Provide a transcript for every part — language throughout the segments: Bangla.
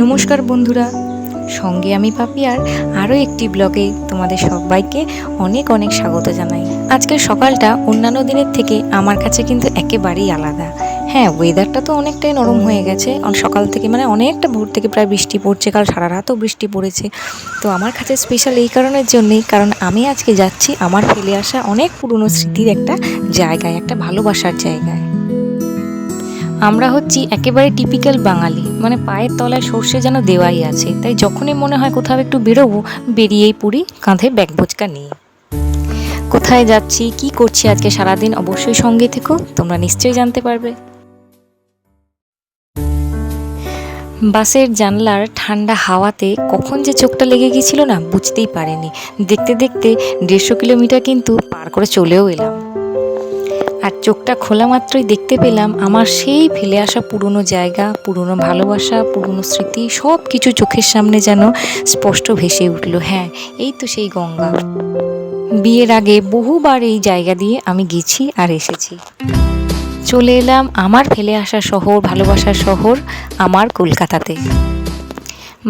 নমস্কার বন্ধুরা, সঙ্গে আমি পাপি আর আরও একটি ব্লগে তোমাদের সবাইকে অনেক অনেক স্বাগত জানাই। আজকের সকালটা অন্যান্য দিনের থেকে আমার কাছে কিন্তু একেবারেই আলাদা। হ্যাঁ, ওয়েদারটা তো অনেকটাই নরম হয়ে গেছে, সকাল থেকে অনেকটা ভোর থেকে প্রায় বৃষ্টি পড়ছে, কাল সারা রাতও বৃষ্টি পড়েছে। তো আমার কাছে স্পেশাল এই কারণের জন্যেই, কারণ আমি আজকে যাচ্ছি আমার ফেলে আসা অনেক পুরনো স্মৃতির একটা জায়গায়, একটা ভালোবাসার জায়গায়। আমরা হচ্ছি একেবারে টিপিক্যাল বাঙালি, পায়ের তলায় সর্ষে যেন দেওয়াই আছে। তাই যখনই মনে হয় কোথাও একটু বেরোবো, বেরিয়েই পড়ি কাঁধে ব্যাগ বোচকা নিয়ে। কোথায় যাচ্ছি, কি করছি আজকে সারাদিন, অবশ্যই সঙ্গে থেকো, তোমরা নিশ্চয়ই জানতে পারবে। বাসের জানলার ঠান্ডা হাওয়াতে কখন যে চোখটা লেগে গেছিল না, বুঝতেই পারিনি। দেখতে দেখতে 150 কিলোমিটার কিন্তু পার করে চলেও এলাম। আর চোখটা খোলা মাত্রই দেখতে পেলাম আমার সেই ফেলে আসা পুরনো জায়গা, পুরনো ভালোবাসা, পুরনো স্মৃতি, সব কিছু চোখের সামনে যেন স্পষ্ট ভেসে উঠল। হ্যাঁ, এই তো সেই গঙ্গা। বিয়ের আগে বহুবার এই জায়গা দিয়ে আমি গেছি আর এসেছি। চলে এলাম আমার ফেলে আসা শহর, ভালোবাসার শহর, আমার কলকাতাতে।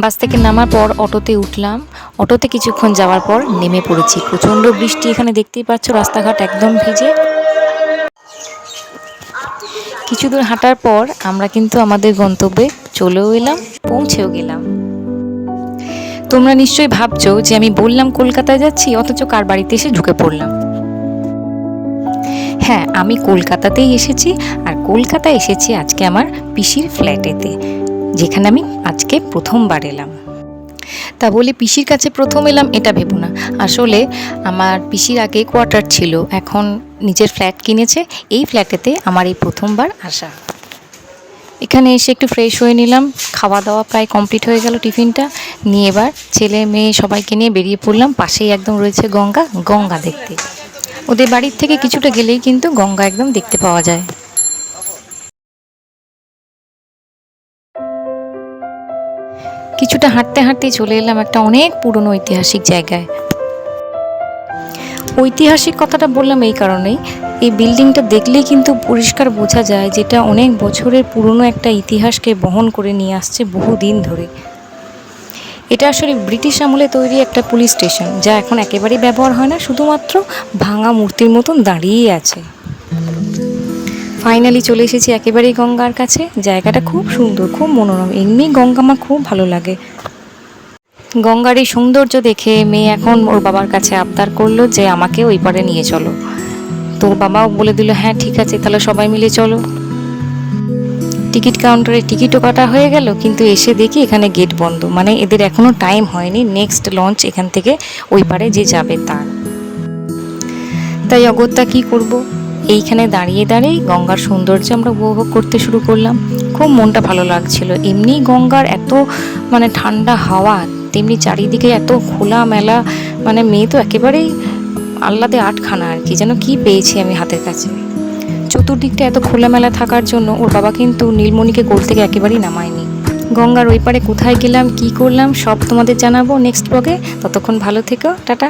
বাস থেকে নামার পর অটোতে উঠলাম। অটোতে কিছুক্ষণ যাওয়ার পর নেমে পড়েছি। প্রচণ্ড বৃষ্টি, এখানে দেখতেই পাচ্ছ রাস্তাঘাট একদম ভিজে। কিছু দূর হাঁটার পর আমরা কিন্তু আমাদের গন্তব্যে চলেও এলাম, পৌঁছেও গেলাম। তোমরা নিশ্চয়ই ভাবছো যে আমি বললাম কলকাতায় যাচ্ছি, অথচ কার বাড়িতে এসে ঢুকে পড়লাম। হ্যাঁ, আমি কলকাতাতেই এসেছি, আর কলকাতায় এসেছি আজকে আমার পিসির ফ্ল্যাটেতে, যেখানে আমি আজকে প্রথমবার এলাম। তা বলে পিসির কাছে প্রথম এলাম এটা ভেবো না। আসলে আমার পিসির আগে কোয়ার্টার ছিল, এখন নিজের ফ্ল্যাট কিনেছে। এই ফ্ল্যাটেতে আমার এই প্রথমবার আসা। এখানে এসে একটু ফ্রেশ হয়ে নিলাম, খাওয়া দাওয়া প্রায় কমপ্লিট হয়ে গেল, টিফিনটা নিয়ে এবার ছেলে মেয়ে সবাইকে নিয়ে বেরিয়ে পড়লাম। পাশেই একদম রয়েছে গঙ্গা দেখতে। ওদের বাড়ির থেকে কিছুটা গেলেই কিন্তু গঙ্গা একদম দেখতে পাওয়া যায়। কিছুটা হাঁটতে হাঁটতে চলে এলাম একটা অনেক পুরনো ঐতিহাসিক জায়গায়। ঐতিহাসিক কথাটা বললাম এই কারণেই, এই বিল্ডিংটা দেখলেই কিন্তু পরিষ্কার বোঝা যায় যেটা অনেক বছরের পুরনো একটা ইতিহাসকে বহন করে নিয়ে আসছে বহুদিন ধরে। এটা আসলে ব্রিটিশ আমলে তৈরি একটা পুলিশ স্টেশন, যা এখন একেবারেই ব্যবহার হয় না, শুধুমাত্র ভাঙা মূর্তির মতন দাঁড়িয়েই আছে। ফাইনালি চলে এসেছি একেবারেই গঙ্গার কাছে। জায়গাটা খুব সুন্দর, খুব মনোরম। এমনি গঙ্গা আমার খুব ভালো লাগে। গঙ্গার এই সৌন্দর্য দেখে মেয়ে এখন ওর বাবার কাছে আবদার করলো যে আমাকে ওই পারে নিয়ে চলো। তো বাবাও বলে দিল হ্যাঁ ঠিক আছে, তাহলে সবাই মিলে চলো। টিকিট কাউন্টারে টিকিটও কাটা হয়ে গেল, কিন্তু এসে দেখি এখানে গেট বন্ধ, এদের এখনো টাইম হয়নি নেক্সট লঞ্চ এখান থেকে ওই পারে যে যাবে তার। তাই অগত্যা কি করব, এইখানে দাঁড়িয়ে দাঁড়িয়ে গঙ্গার সৌন্দর্য আমরা উপভোগ করতে শুরু করলাম। খুব মনটা ভালো লাগছিল। এমনি গঙ্গার এত ঠান্ডা হাওয়া, তেমনি চারিদিকে এত খোলা মেলা, মেয়ে তো একেবারেই আহ্লাদে আটখানা আর কি, যেন কি পেয়েছি আমি হাতের কাছে। চতুর্দিকটা এত খোলামেলা থাকার জন্য ওর বাবা কিন্তু নীলমণিকে কোল থেকে একেবারেই নামায়নি। গঙ্গার ওই পারে কোথায় গেলাম, কি করলাম সব তোমাদের জানাবো নেক্সট ব্লগে। ততক্ষণ ভালো থেকো, টাটা।